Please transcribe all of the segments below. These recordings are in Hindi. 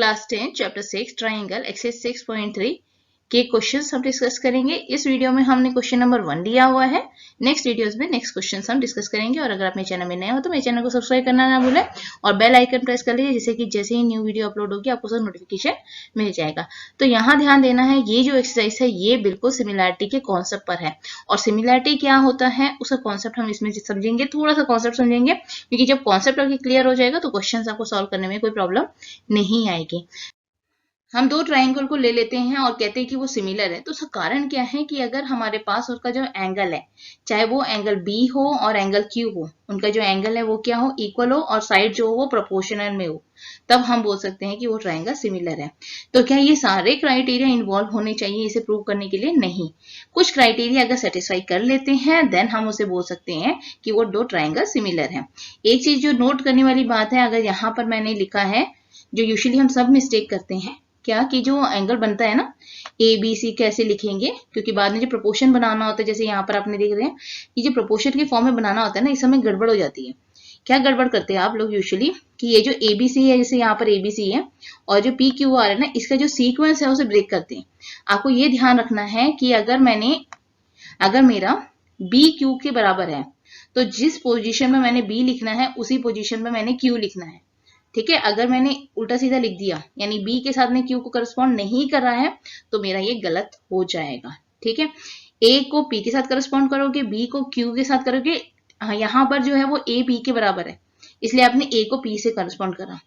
क्लास 10 चैप्टर 6 ट्राइंगल एक्सरसाइज 6.3 के क्वेश्चंस हम डिस्कस करेंगे। इस वीडियो में हमने क्वेश्चन नंबर 1 लिया हुआ है। नेक्स्ट वीडियोस में नेक्स्ट क्वेश्चंस हम डिस्कस करेंगे। और अगर आप मेरे चैनल में नए हो तो मेरे चैनल को सब्सक्राइब करना ना भूलें और बेल आइकन प्रेस कर लीजिए, जिससे कि जैसे ही न्यू वीडियो अपलोड होगी आपको सब नोटिफिकेशन मिल जाएगा। तो यहाँ ध्यान देना है, ये जो एक्सरसाइज है ये बिल्कुल सिमिलैरिटी के कॉन्सेप्ट पर है। और सिमिलैरिटी क्या होता है उसका कॉन्सेप्ट हम इसमें समझेंगे, थोड़ा सा कॉन्सेप्ट समझेंगे, क्योंकि जब कॉन्सेप्ट आपकी क्लियर हो जाएगा तो क्वेश्चन आपको सॉल्व करने में कोई प्रॉब्लम नहीं आएगी। हम दो ट्राइंगल को ले लेते हैं और कहते हैं कि वो सिमिलर है। तो उसका कारण क्या है कि अगर हमारे पास उसका जो एंगल है, चाहे वो एंगल बी हो और एंगल क्यू हो, उनका जो एंगल है वो क्या हो, इक्वल हो, और साइड जो हो वो प्रोपोर्शनल में हो, तब हम बोल सकते हैं कि वो ट्राइंगल सिमिलर है। तो क्या ये सारे क्राइटेरिया इन्वॉल्व होने चाहिए इसे प्रूव करने के लिए? नहीं। कुछ क्राइटेरिया अगर सेटिस्फाई कर लेते हैं देन हम उसे बोल सकते हैं कि वो दो ट्राइंगल सिमिलर है। एक चीज जो नोट करने वाली बात है, अगर यहाँ पर मैंने लिखा है, जो यूजुअली हम सब मिस्टेक करते हैं, क्या कि जो एंगल बनता है ना ए बी सी, कैसे लिखेंगे, क्योंकि बाद में जो प्रोपोर्शन बनाना होता है, जैसे यहाँ पर आपने देख रहे हैं कि जो प्रोपोर्शन के फॉर्म में बनाना होता है ना, इस समय गड़बड़ हो जाती है। क्या गड़बड़ करते हैं आप लोग यूजुअली कि ये जो ए बी सी है, जैसे यहाँ पर ए बी सी है, और जो पी क्यू आर है ना, इसका जो सीक्वेंस है उसे ब्रेक करते हैं। आपको ये ध्यान रखना है कि अगर मेरा बी क्यू के बराबर है तो जिस पोजीशन में मैंने बी लिखना है उसी पोजीशन में मैंने क्यू लिखना है। ठीक है, अगर मैंने उल्टा सीधा लिख दिया यानी बी के साथ में क्यू को करस्पॉन्ड नहीं कर रहा है तो मेरा ये गलत हो जाएगा। ठीक है, ए को पी के साथ करस्पॉन्ड करोगे, बी को क्यू के साथ करोगे। हाँ, यहाँ पर जो है वो ए बी के बराबर है, इसलिए आपने ए को पी से करस्पॉन्ड करा।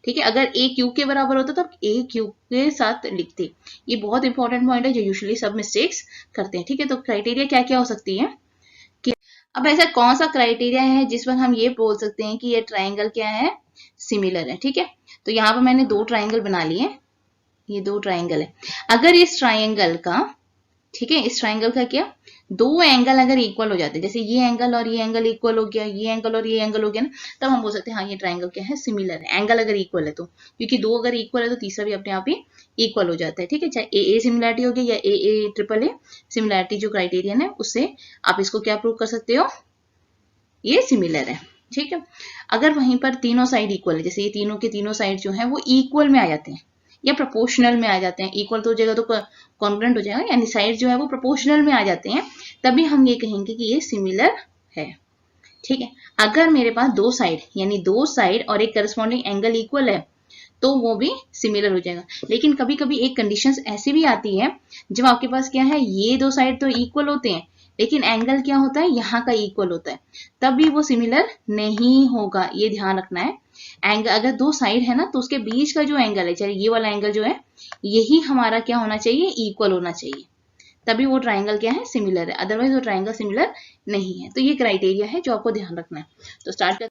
ठीक है, अगर ए क्यू के बराबर होता तो ए क्यू के साथ लिखते। ये बहुत इंपॉर्टेंट पॉइंट है जो यूजुअली सब मिस्टेक्स करते हैं। ठीक है, तो क्राइटेरिया क्या क्या हो सकती है कि अब ऐसा कौन सा क्राइटेरिया है जिस पर हम ये बोल सकते हैं कि ये ट्राइंगल क्या है, सिमिलर है। ठीक है, तो यहाँ पर मैंने दो ट्राइंगल बना लिए, ये दो ट्राइंगल है। अगर इस ट्राइंगल का, ठीक है, इस ट्राइंगल का क्या, दो एंगल अगर इक्वल हो जाते हैं, जैसे ये एंगल और ये एंगल इक्वल हो गया, ये एंगल और ये एंगल हो गया ना, तब हम बोल सकते हैं हाँ ये ट्राइंगल क्या है, सिमिलर है। एंगल अगर इक्वल है तो, क्योंकि दो अगर इक्वल है तो तीसरा भी अपने आप ही इक्वल हो जाता है। ठीक है, चाहे ए सिमिलैरिटी हो गई या ए ट्रिपल ए सिमिलैरिटी जो क्राइटेरियन है, उससे आप इसको क्या प्रूव कर सकते हो, ये सिमिलर है। ठीक है, अगर वहीं पर तीनों साइड इक्वल है, जैसे ये तीनों के तीनों साइड जो है वो इक्वल में आ जाते हैं या प्रोपोर्शनल में आ जाते हैं, इक्वल तो हो जाएगा तो कॉन्ग्रुएंट हो जाएगा, यानी साइड जो है वो प्रोपोर्शनल में आ जाते हैं, तभी हम ये कहेंगे कि ये सिमिलर है। ठीक है, अगर मेरे पास दो साइड यानी दो साइड और एक करस्पॉन्डिंग एंगल इक्वल है तो वो भी सिमिलर हो जाएगा। लेकिन कभी कभी एक कंडीशंस ऐसी भी आती है जब आपके पास क्या है, ये दो साइड तो इक्वल होते हैं लेकिन एंगल क्या होता है, यहाँ का इक्वल होता है, तब भी वो सिमिलर नहीं होगा। ये ध्यान रखना है। एंगल अगर दो साइड है ना तो उसके बीच का जो एंगल है, चाहे ये वाला एंगल जो है, यही हमारा क्या होना चाहिए, इक्वल होना चाहिए, तभी वो ट्राइंगल क्या है, सिमिलर है। अदरवाइज वो ट्राइंगल सिमिलर नहीं है। तो ये क्राइटेरिया है जो आपको ध्यान रखना है। तो स्टार्ट कर,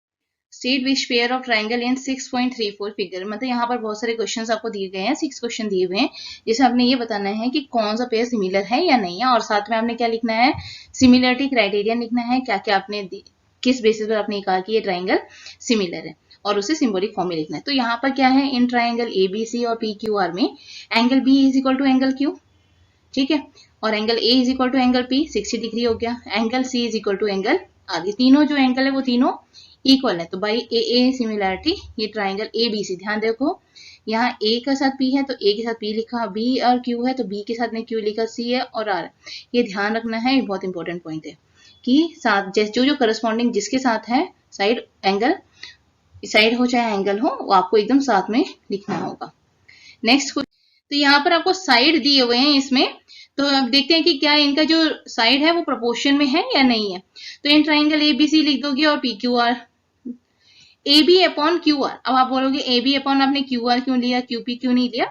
state which pair of triangle in 6.34 figure. मतलब यहाँ पर बहुत सारे क्वेश्चंस आपको दिए गए हैं, 6 क्वेश्चन दिए हुए हैं, जिसमें आपने ये बताना है कि कौन सा पेयर सिमिलर है या नहीं है, और साथ में आपने क्या लिखना है, सिमिलरिटी क्राइटेरिया लिखना है, क्या क्या आपने किस बेसिस पर आपने कहा कि ये ट्राइंगल सिमिलर है, और उसे सिंबॉलिक फॉर्म में लिखना है। तो यहाँ पर क्या है, in triangle A B C और पी क्यू आर में angle B is equal to angle Q, ठीक है, और angle A is equal to angle P 60 degree हो गया, angle C is equal to angle R. ये तीनों जो एंगल है वो तीनों इक्वल है। तो बाई ए सिमिलैरिटी ये ट्राइंगल ए बी सी, ध्यान देखो यहाँ ए के साथ पी है तो ए के साथ पी लिखा, बी और क्यू है तो बी के साथ में क्यू लिखा, सी है और आर। ये ध्यान रखना है, ये बहुत इंपॉर्टेंट पॉइंट है कि साथ जैसे जो करस्पॉन्डिंग जिसके साथ है साइड एंगल, साइड हो चाहे एंगल हो, वो आपको एकदम साथ में लिखना होगा। नेक्स्ट, तो यहाँ पर आपको साइड दिए हुए हैं इसमें, तो अब देखते हैं कि क्या इनका जो साइड है वो प्रोपोर्शन में है या नहीं है। तो इन ट्राइंगल ए बी सी लिख दोगे और P Q R, A B upon Q R. अब आप बोलोगे ए बी अपॉन आपने क्यू आर क्यों लिया, क्यू पी क्यों नहीं लिया,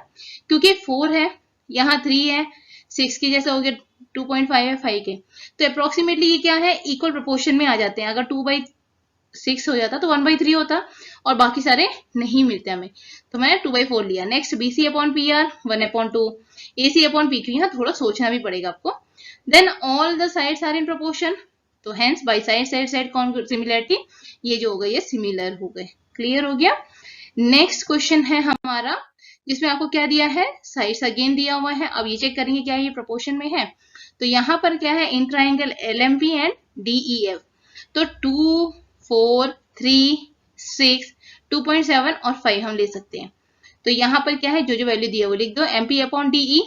क्योंकि 4 है, यहाँ 3 है, 6 के जैसे हो गया, 2.5 है 5 के, तो अप्रोक्सीमेटली ये क्या है, इक्वल प्रोपोर्शन में आ जाते हैं। अगर 2/6 हो जाता तो 1/3 होता, और बाकी सारे नहीं मिलते हमें, तो मैंने 2/4 लिया। Next B C upon P R 1/2, A C upon P Q, यहाँ थोड़ा सोचना भी पड़ेगा आपको। Then all the sides are in proportion, तो hence by side side side कौन सिमिलरिटी, ये जो हो गए ये सिमिलर हो गए। क्लियर हो गया। नेक्स्ट क्वेश्चन है हमारा, जिसमें आपको क्या दिया है, साइड्स अगेन दिया हुआ है। अब ये चेक करेंगे क्या ये प्रोपोर्शन में है। तो यहाँ पर क्या है, in triangle L M P and D E F, तो 2, 4, 3, 6, 2.7 और 5 हम ले सकते हैं। तो यहाँ पर क्या है, जो जो वैल्यू दी है वो लिख दो, MP upon DE,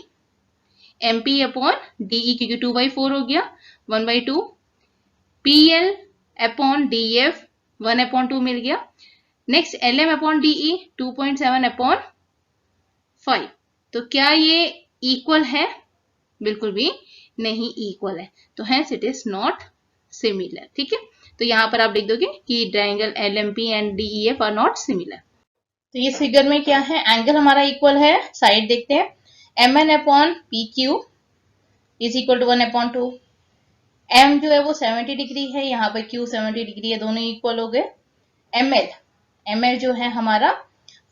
MP upon DE क्योंकि 2/4 हो गया, 1/2, PL अपॉन DF 1/2 मिल गया। Next LM upon DE 2.7 upon 5। तो क्या ये इक्वल है? बिल्कुल भी नहीं इक्वल है, तो hence it is not similar. ठीक है, तो यहां पर आप लिख दोगे कि triangle LMP and DEF are not similar. तो ये फिगर में क्या है, एंगल हमारा इक्वल है, साइड देखते हैं, MN upon PQ is equal to 1/2। M जो है वो 70 डिग्री है, यहाँ पर Q 70 डिग्री है, दोनों इक्वल हो गए। ML जो है हमारा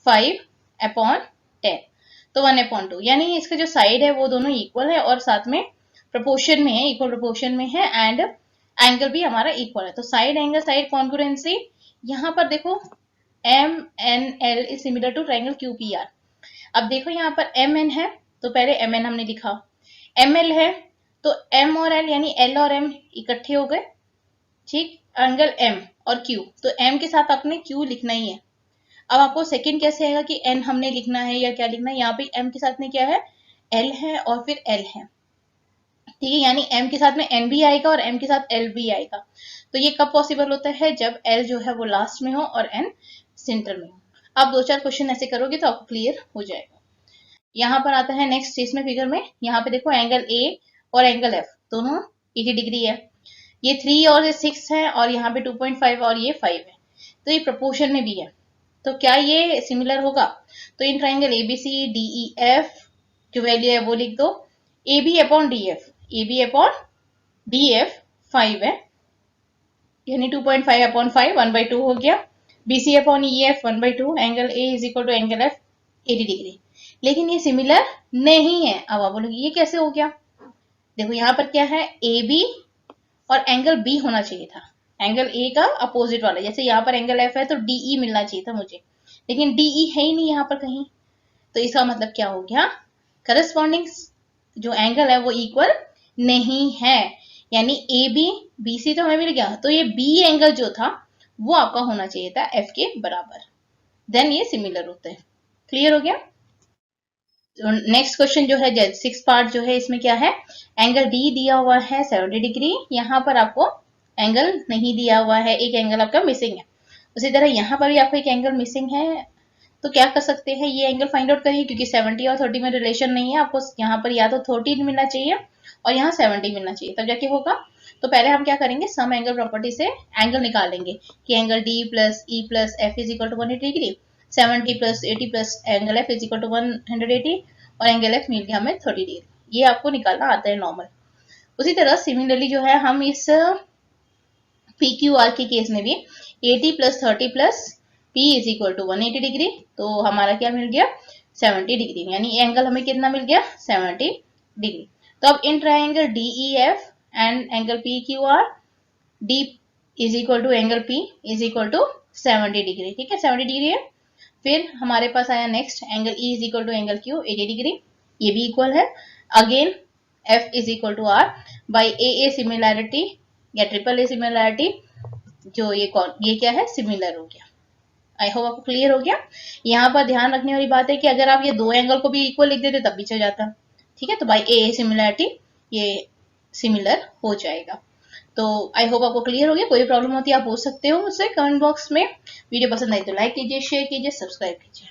5/10, तो 1/2, यानी इसका जो साइड है वो दोनों इक्वल है और साथ में प्रोपोर्शन में है, इक्वल प्रोपोर्शन में है, एंड एंगल भी हमारा इक्वल है। तो साइड एंगल साइड कॉन्ग्रुएंसी, यहाँ पर देखो MNL is similar to triangle QPR। अब देखो यहाँ पर MN है तो पहले MN हमने लिखा, ML है तो M और L यानी L और M इकट्ठे हो गए, ठीक, एंगल M और Q, तो M के साथ आपने Q लिखना ही है। अब आपको सेकंड कैसे आएगा कि N हमने लिखना है या क्या लिखना है, यहाँ पे M के साथ में क्या है, L है और फिर L है, ठीक है, यानी M के साथ में N भी आएगा और M के साथ L भी आएगा। तो ये कब पॉसिबल होता है, जब L जो है वो लास्ट में हो और N सेंटर में हो। आप 2-4 क्वेश्चन ऐसे करोगे तो आपको क्लियर हो जाएगा। यहाँ पर आता है नेक्स्ट इसमें फिगर में, यहाँ पे देखो एंगल A और एंगल F दोनों 80 डिग्री है, ये 3 और 6 है और यहाँ पे 2.5 और ये 5 है, तो ये प्रोपोर्शन में भी है, तो क्या ये सिमिलर होगा? तो इन ट्रायंगल ABC DEF जो वैल्यू है वो लिख दो, AB upon DF, AB upon DF 5 है, यानी 2.5 अपॉन 5 1/2 हो गया। BC upon EF 1/2, angle A is equal to angle F 80 degree. लेकिन ये सिमिलर नहीं है। अब आप बोलोगे ये कैसे हो गया? देखो यहाँ पर क्या है, AB और एंगल B होना चाहिए था, एंगल A का अपोजिट वाला, जैसे यहाँ पर एंगल F है तो DE मिलना चाहिए था मुझे, लेकिन DE है ही नहीं यहाँ पर कहीं, तो इसका मतलब क्या हो गया, करस्पॉन्डिंग जो एंगल है वो इक्वल नहीं है, यानी AB BC तो हमें मिल गया, तो ये B एंगल जो था वो आपका होना चाहिए था F के बराबर, देन ये सिमिलर होते हैं। क्लियर हो गया? नेक्स्ट क्वेश्चन जो है 6 पार्ट जो है, इसमें क्या है, एंगल D दिया हुआ है 70 डिग्री, यहाँ पर आपको एंगल नहीं दिया हुआ है, एक एंगल आपका मिसिंग है। उसी तरह यहाँ पर भी आपको एक एंगल मिसिंग है, तो क्या कर सकते हैं, ये एंगल फाइंड आउट करिए, क्योंकि 70 और 30 में रिलेशन नहीं है, आपको यहाँ पर या तो 30 मिलना चाहिए और यहाँ 70 मिलना चाहिए, तब जाके होगा। तो पहले हम क्या करेंगे, सम एंगल प्रॉपर्टी से एंगल निकालेंगे कि angle D plus E plus F is equal to 180 degree, 70 plus 80 plus angle F is equal to 180 और एंगल F मिल गया हमें 30 डिग्री, ये आपको निकालना आता है नॉर्मल। उसी तरह सिमिलरली जो है हम इस PQR के केस में भी 80 plus 30 plus P is equal to 180 degree, तो हमारा क्या मिल गया 70 डिग्री, यानी एंगल हमें कितना मिल गया 70 डिग्री। तो अब इन triangle DEF and angle PQR D is equal to angle P is equal to 70 degree, ठीक है 70 डिग्री है। फिर हमारे पास आया next angle E is equal to angle Q 80 degree, ये भी इक्वल है। Again F is equal to R by AA similarity या ट्रिपल A सिमिलैरिटी, जो ये क्या है सिमिलर हो गया। आई होप आपको क्लियर हो गया। यहाँ पर ध्यान रखने वाली बात है कि अगर आप ये दो एंगल को भी इक्वल लिख देते तब भी चल जाता, ठीक है, तो बाई AA सिमिलैरिटी ये सिमिलर हो जाएगा। तो आई होप आपको क्लियर हो गया। कोई प्रॉब्लम होती है आप पूछ सकते हो मुझसे कमेंट बॉक्स में। वीडियो पसंद आई तो लाइक कीजिए, शेयर कीजिए, सब्सक्राइब कीजिए।